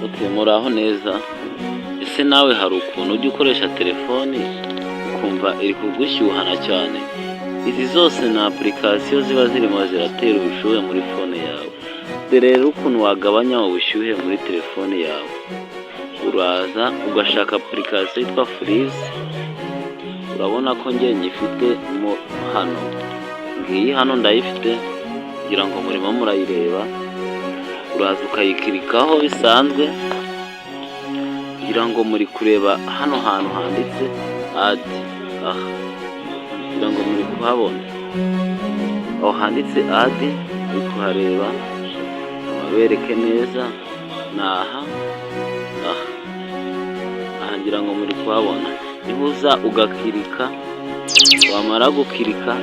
Muraho neza. Ese nawe hari ukuntu ujya ukoresha telefoni ukumva iri kugushyuhana cyane? Izi zose ni apurikasiyo ziba zirimo ziratera ubushyuhe muri fone yawe. Dore rero ukuntu wagabanya ubushyuhe muri telefone yawe. Uraza ugashaka apurikasiyo yitwa furize. Urabona ko njye nyifite hano. Ngiyi hano ndayifite kugira ngo murimo murayireba. Uraza ukayikirikaho bisanzwe kugira ngo muri kureba hano hantu handitse adi. Aha kugira ngo muri kuhabona aho handitse adi, uri kuhareba abereke neza. Ni aha ngira ngo muri kuhabona. Niho uza ugakirika, wamara gukirika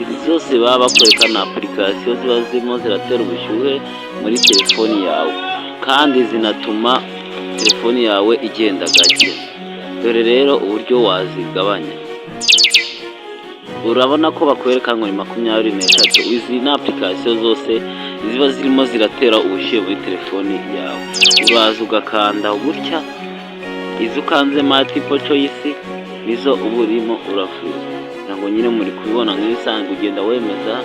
izi zose baba bakwereka na apurikasiyo ziba zirimo ziratera ubushyuhe muri telefoni yawe, kandi zinatuma telefoni yawe igenda gake. Dore rero uburyo wazigabanya. Urabona ko bakwereka ngo ni 23. Izi ni apurikasiyo zose ziba zirimo ziratera ubushyuhe muri telefoni yawe. Uraza ugakanda gutya, izo ukanze multiple choice nizo uba urimo urafuza. Ngo nyine muri kubibona nk'ibisanzwe, ugenda wemeza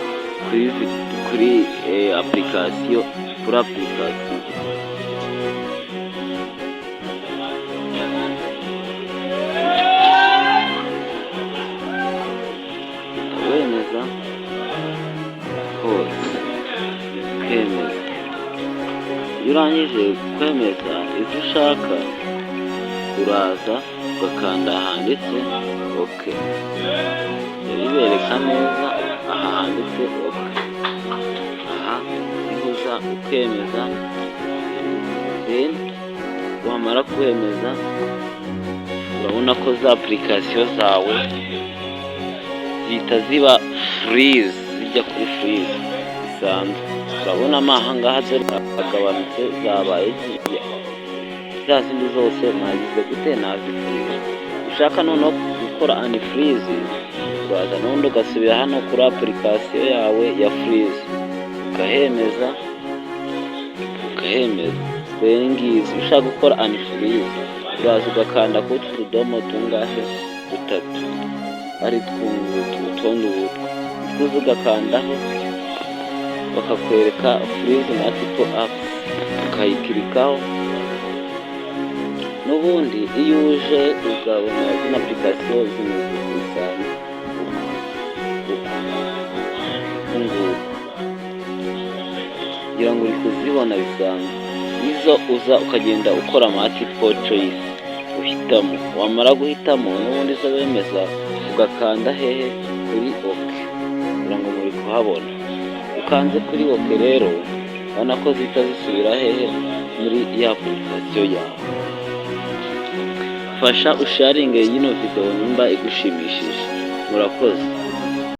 kuri apurikasiyo wemeza hose ukemeza. Iyo urangije kwemeza izo ushaka, uraza ugakanda ahanditse oke. Bibereka neza aha handitse oke. Aha niho uza ukemeza. Then wamara kwemeza, urabona ko za apurikasiyo zawe zihita ziba furize, zijya kuri furize bisanzwe. Urabona aha ngaha zagabanutse, zabaye za zindi zose nagize gute nazifurize. Ushaka noneho gukora anifurize, uraza n'ubundi ugasubira hano kuri apurikasiyo yawe ya furize, ukahemeza. Rero ngizi ushaka gukora anifurize, uraza ugakanda kuri utu tudomo tungahe, 3 ari tw'utundi utwo ugakandaho, bakakwereka furize multiple apps, ukayikirikaho. N'ubundi iyo uje ugabona zino apurikasiyo zimeze bisanzwe kugira ngo uri kuzibona bisanzwe. Izo uza ukagenda ukora multiple choice, uhitamo. Wamara guhitamo n'ubundi zo wemeza, ugakanda hehe kuri oke kugira ngo muri kuhabona. Ukanze kuri oke rero ubona ko zihita zisubira hehe muri ya apurikasiyo yawe. Fasha usharinge yino video nimba igushimishije. Murakoze.